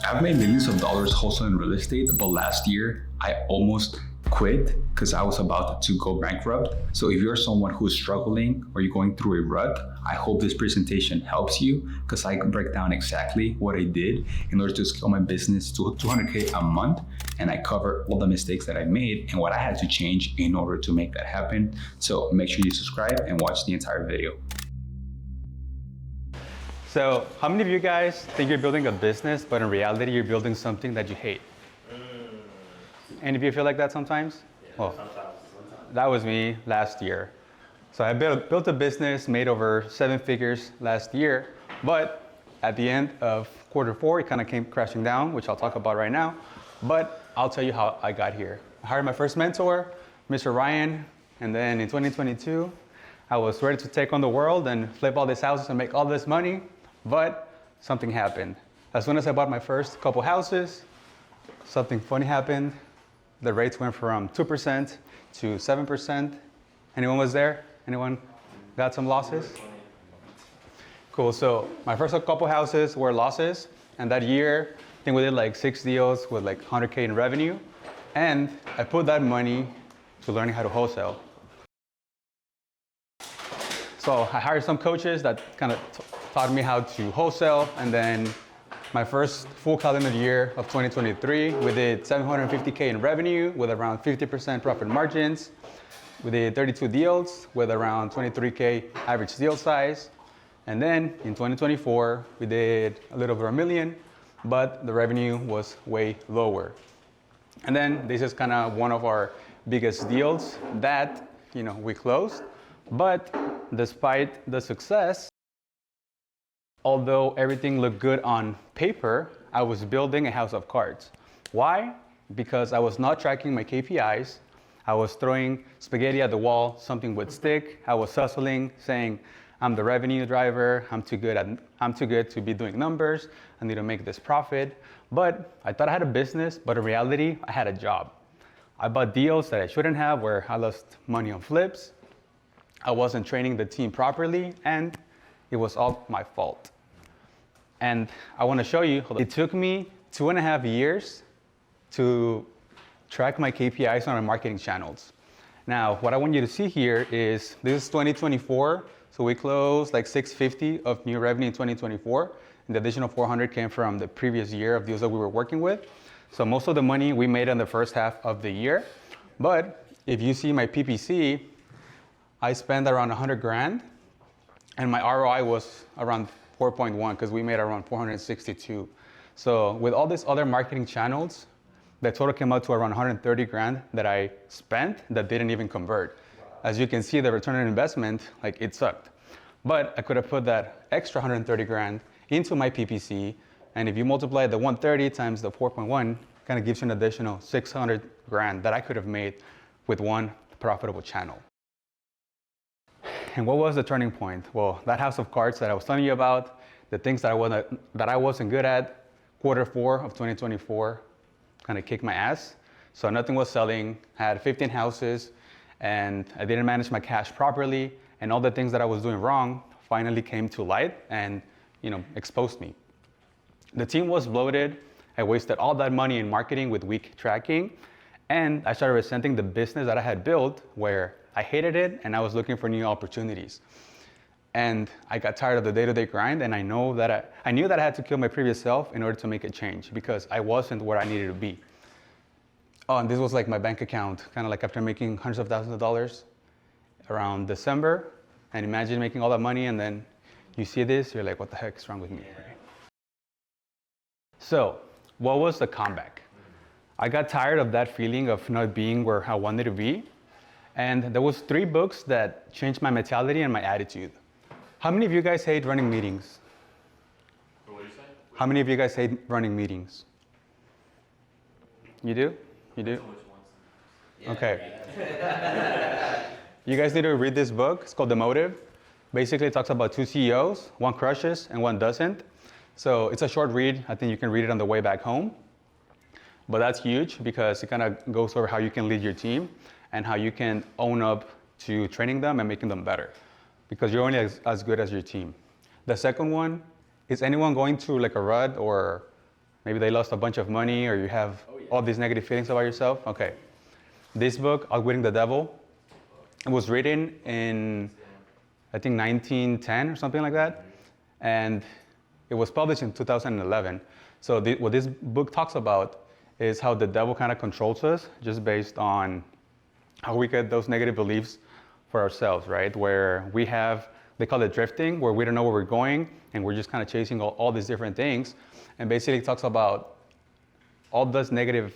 I've made millions of dollars wholesaling real estate, but last year I almost quit because I was about to go bankrupt. So if you're someone who's struggling or you're going through a rut, I hope this presentation helps you because I can break down exactly what I did in order to scale my business to 200K a month. And I cover all the mistakes that I made and what I had to change in order to make that happen. So make sure you subscribe and watch the entire video. So how many of you guys think you're building a business, but in reality, you're building something that you hate? Any of you feel like that sometimes? Yeah, well, sometimes. That was me last year. So I built a business, made over 7 figures last year, but at the end of Q4, it kind of came crashing down, which I'll talk about right now. But I'll tell you how I got here. I hired my first mentor, Mr. Ryan, and then in 2022, I was ready to take on the world and flip all these houses and make all this money, but something happened. As soon as I bought my first couple houses, something funny happened. The rates went from 2% to 7%. Anyone was there? Anyone got some losses? Cool, so my first couple houses were losses, and that year, I think we did like 6 deals with like 100K in revenue, and I put that money to learning how to wholesale. So I hired some coaches that kind of taught me how to wholesale, and then my first full calendar year of 2023, we did 750K in revenue with around 50% profit margins. We did 32 deals with around 23K average deal size. And then in 2024, we did a little over $1 million, but the revenue was way lower. And then this is kind of one of our biggest deals that, we closed. But despite the success, although everything looked good on paper, I was building a house of cards. Why? Because I was not tracking my KPIs. I was throwing spaghetti at the wall, something would stick. I was hustling, saying, I'm the revenue driver, I'm too good to be doing numbers, I need to make this profit. But I thought I had a business, but in reality, I had a job. I bought deals that I shouldn't have, where I lost money on flips. I wasn't training the team properly, and it was all my fault. And I want to show you, it took me 2.5 years to track my KPIs on my marketing channels. Now, what I want you to see here is, this is 2024, so we closed like 650 of new revenue in 2024, and the additional 400 came from the previous year of deals that we were working with. So most of the money we made in the first half of the year. But if you see my PPC, I spent around 100 grand, and my ROI was around 4.1 because we made around 462. So with all these other marketing channels, the total came out to around 130 grand that I spent that didn't even convert. As you can see, the return on investment, it sucked. But I could have put that extra 130 grand into my PPC, and if you multiply the 130 times the 4.1, kind of gives you an additional 600 grand that I could have made with one profitable channel. And what was the turning point? Well, that house of cards that I was telling you about, the things that I wasn't good at, Q4 of 2024 kind of kicked my ass. So nothing was selling. I had 15 houses, and I didn't manage my cash properly, and all the things that I was doing wrong finally came to light and exposed me. The team was bloated. I wasted all that money in marketing with weak tracking, and I started resenting the business that I had built, where I hated it, and I was looking for new opportunities. And I got tired of the day-to-day grind, and I knew that I had to kill my previous self in order to make a change, because I wasn't where I needed to be. Oh, and this was like my bank account, kind of like after making hundreds of thousands of dollars around December. And imagine making all that money, and then you see this, you're like, what the heck is wrong with me? Right? So what was the comeback? I got tired of that feeling of not being where I wanted to be. And there was 3 books that changed my mentality and my attitude. How many of you guys hate running meetings? What did you say? How many of you guys hate running meetings? You do? You do? Okay. You guys need to read this book. It's called The Motive. Basically, it talks about 2 CEOs. One crushes and one doesn't. So it's a short read. I think you can read it on the way back home. But that's huge because it kind of goes over how you can lead your team and how you can own up to training them and making them better, because you're only as good as your team. The second one is, anyone going through like a rut or Maybe they lost a bunch of money or you have all these negative feelings about yourself. Okay. This book, Outwitting the Devil, it was written in, I think, 1910 or something like that. And it was published in 2011. So what this book talks about is how the devil kind of controls us just based on how we get those negative beliefs for ourselves, right? Where we have, they call it drifting, where we don't know where we're going and we're just kind of chasing all these different things. And basically it talks about all those negative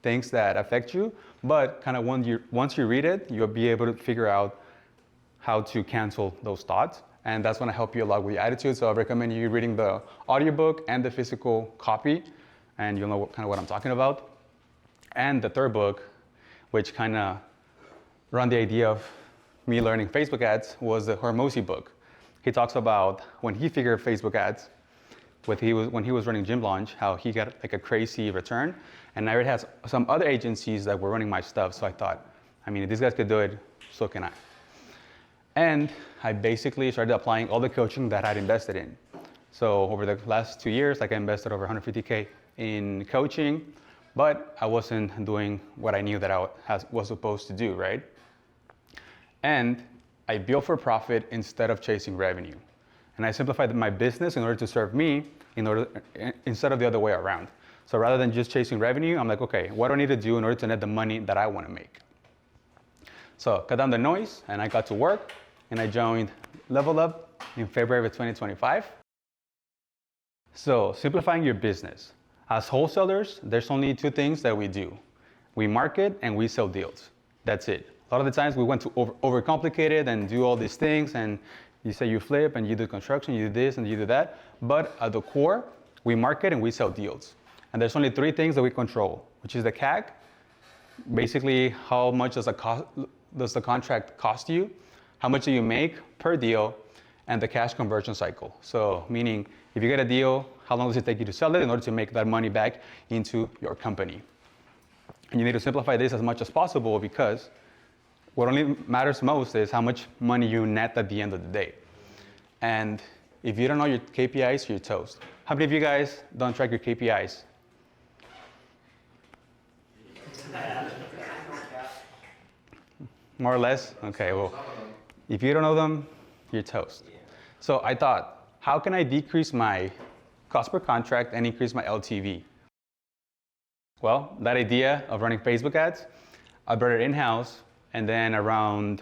things that affect you, but kind of once you read it, you'll be able to figure out how to cancel those thoughts. And that's going to help you a lot with your attitude. So I recommend you reading the audiobook and the physical copy, and you'll know kind of what I'm talking about. And the third book, which kind of run the idea of me learning Facebook ads, was the Hormozy book. He talks about when he figured Facebook ads, when he was running Gym Launch, how he got like a crazy return. And I already had some other agencies that were running my stuff. So I thought, I mean, if these guys could do it, so can I. And I basically started applying all the coaching that I'd invested in. So over the last 2 years, like I invested over 150K in coaching, but I wasn't doing what I knew that I was supposed to do, right? And I built for profit instead of chasing revenue. And I simplified my business in order to serve me instead of the other way around. So rather than just chasing revenue, I'm like, okay, what do I need to do in order to net the money that I want to make? So cut down the noise, and I got to work, and I joined Level Up in February of 2025. So simplifying your business. As wholesalers, there's only two things that we do. We market and we sell deals. That's it. A lot of the times we want to overcomplicate it and do all these things, and you say you flip and you do construction, you do this and you do that. But at the core, we market and we sell deals. And there's only three things that we control, which is the CAC, basically how much does the contract cost you, how much do you make per deal, and the cash conversion cycle. So meaning if you get a deal, how long does it take you to sell it in order to make that money back into your company? And you need to simplify this as much as possible, because what only matters most is how much money you net at the end of the day. And if you don't know your KPIs, you're toast. How many of you guys don't track your KPIs? More or less? Okay, well, if you don't know them, you're toast. So I thought, how can I decrease my cost per contract and increase my LTV? Well, that idea of running Facebook ads, I brought it in-house, and then around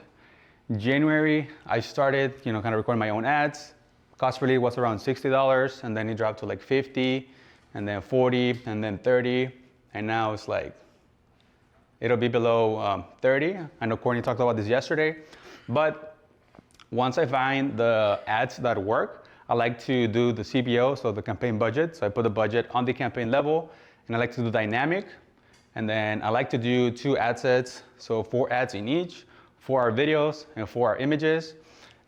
January, I started, kind of recording my own ads. Cost per lead was around $60, and then it dropped to like 50, and then 40, and then 30, and now it's like, it'll be below 30. I know Courtney talked about this yesterday, but once I find the ads that work, I like to do the CBO, so the campaign budget. So I put the budget on the campaign level, and I like to do dynamic. And then I like to do 2 ad sets, so 4 ads in each, 4 are videos and 4 are images.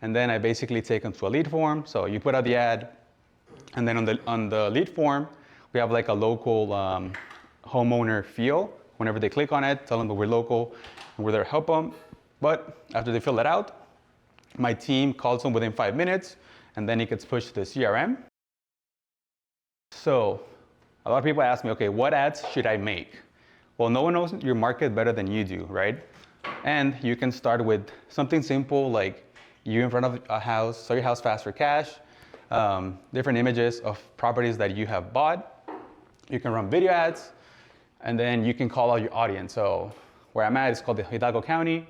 And then I basically take them to a lead form. So you put out the ad, and then on the lead form, we have like a local homeowner feel. Whenever they click on it, tell them that we're local and we're there to help them. But after they fill it out, my team calls them within 5 minutes, and then it gets pushed to the CRM. So a lot of people ask me, okay, what ads should I make? Well, no one knows your market better than you do, right? And you can start with something simple like you in front of a house, sell your house fast for cash, different images of properties that you have bought. You can run video ads, and then you can call out your audience. So where I'm at is called the Hidalgo County,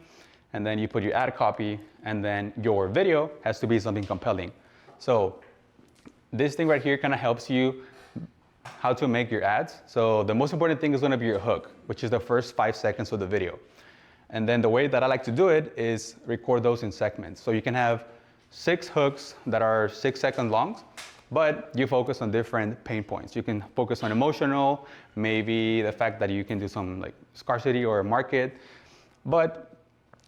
and then you put your ad copy, and then your video has to be something compelling. So this thing right here kind of helps you how to make your ads. So the most important thing is going to be your hook, which is the first 5 seconds of the video. And then the way that I like to do it is record those in segments. So you can have 6 hooks that are 6 seconds long, but you focus on different pain points. You can focus on emotional, maybe the fact that you can do some like scarcity or market, but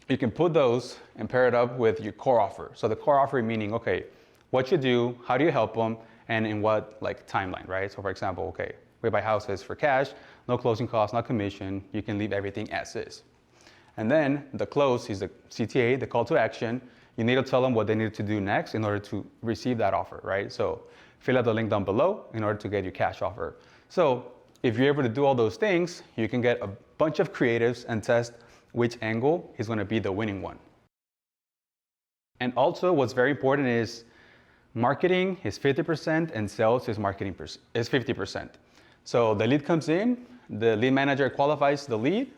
you can put those and pair it up with your core offer. So the core offer meaning, okay, what you do, how do you help them, and in what like timeline, right? So for example, okay, we buy houses for cash, no closing costs, no commission. You can leave everything as is. And then the close is the CTA, the call to action. You need to tell them what they need to do next in order to receive that offer, right? So fill out the link down below in order to get your cash offer. So if you're able to do all those things, you can get a bunch of creatives and test which angle is going to be the winning one. And also what's very important is marketing is 50% and sales is 50%. So the lead comes in, the lead manager qualifies the lead.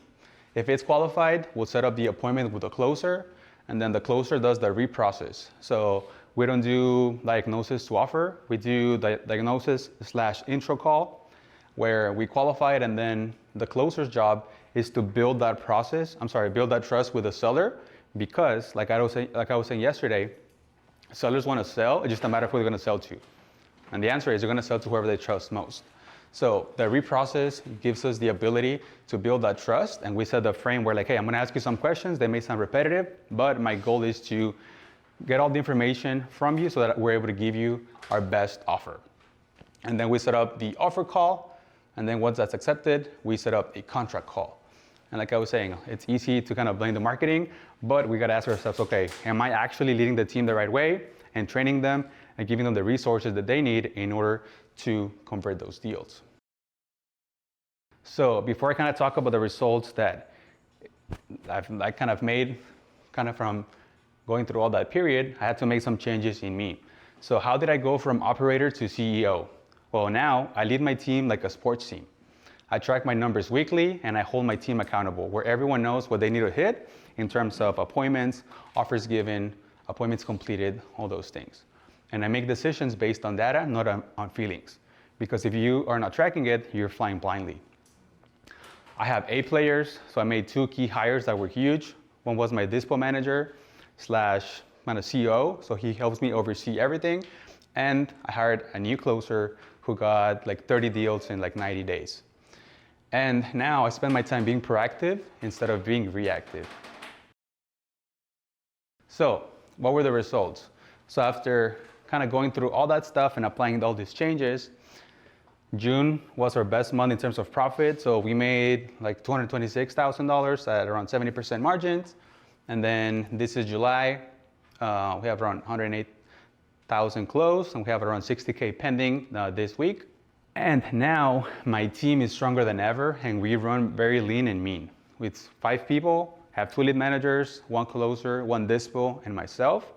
If it's qualified, we'll set up the appointment with the closer, and then the closer does the reprocess. So we don't do diagnosis to offer, we do diagnosis/intro call, where we qualify it, and then the closer's job is to build that trust with the seller, because like I was saying yesterday, sellers want to sell, it's just a matter of who they're going to sell to. And the answer is they're going to sell to whoever they trust most. So the reprocess gives us the ability to build that trust, and we set the frame where hey, I'm going to ask you some questions, they may sound repetitive, but my goal is to get all the information from you so that we're able to give you our best offer. And then we set up the offer call, and then once that's accepted, we set up a contract call. And like I was saying, it's easy to kind of blame the marketing, but we got to ask ourselves, okay, am I actually leading the team the right way and training them and giving them the resources that they need in order to convert those deals? So before I kind of talk about the results that I kind of made from going through all that period, I had to make some changes in me. So how did I go from operator to CEO? Well, now I lead my team like a sports team. I track my numbers weekly and I hold my team accountable, where everyone knows what they need to hit in terms of appointments, offers given, appointments completed, all those things. And I make decisions based on data, not on feelings. Because if you are not tracking it, you're flying blindly. I have A players, so I made 2 key hires that were huge. One was my dispo manager / CEO, so he helps me oversee everything. And I hired a new closer who got 30 deals in 90 days. And now I spend my time being proactive instead of being reactive. So what were the results? So after kind of going through all that stuff and applying all these changes, June was our best month in terms of profit. So we made $226,000 at around 70% margins. And then this is July. We have around 108,000 closed, and we have around 60K pending this week. And now my team is stronger than ever, and we run very lean and mean. With 5 people, have 2 lead managers, 1 closer, 1 dispo, and myself.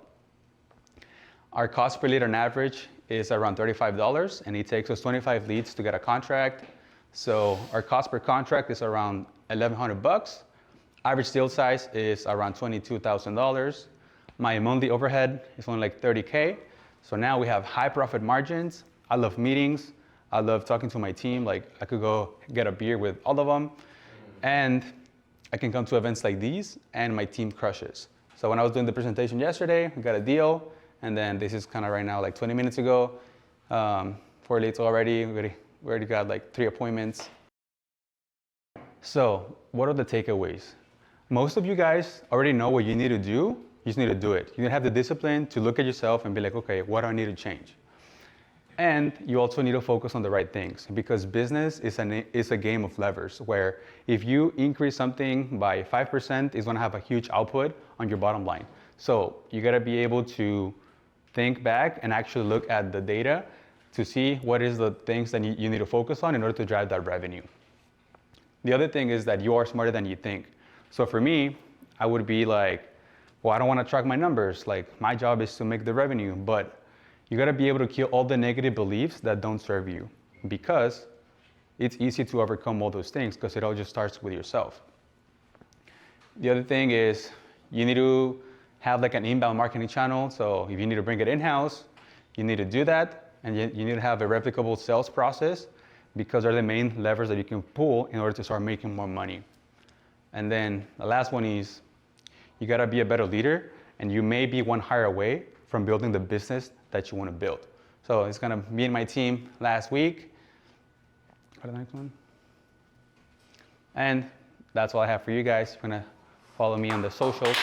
Our cost per lead on average is around $35, and it takes us 25 leads to get a contract. So our cost per contract is around $1,100. Average deal size is around $22,000. My monthly overhead is only $30K. So now we have high profit margins. I love meetings. I love talking to my team. I could go get a beer with all of them. And I can come to events like these and my team crushes. So when I was doing the presentation yesterday, we got a deal. And then this is kind of right now, 20 minutes ago, 4 leads already. We already got 3 appointments. So what are the takeaways? Most of you guys already know what you need to do. You just need to do it. You need to have the discipline to look at yourself and be okay, what do I need to change? And you also need to focus on the right things, because business is a game of levers, where if you increase something by 5%, it's going to have a huge output on your bottom line. So you got to be able to think back and actually look at the data to see what is the things that you need to focus on in order to drive that revenue. The other thing is that you are smarter than you think. So for me, I would be well, I don't want to track my numbers. My job is to make the revenue, but you got to be able to kill all the negative beliefs that don't serve you, because it's easy to overcome all those things, because it all just starts with yourself. The other thing is you need to have an inbound marketing channel. So if you need to bring it in-house, you need to do that. And you need to have a replicable sales process, because they're the main levers that you can pull in order to start making more money. And then the last one is you got to be a better leader, and you may be 1 hire away from building the business that you want to build. So it's going to be in my team last week. Go to the next one. And that's all I have for you guys. You're going to follow me on the socials.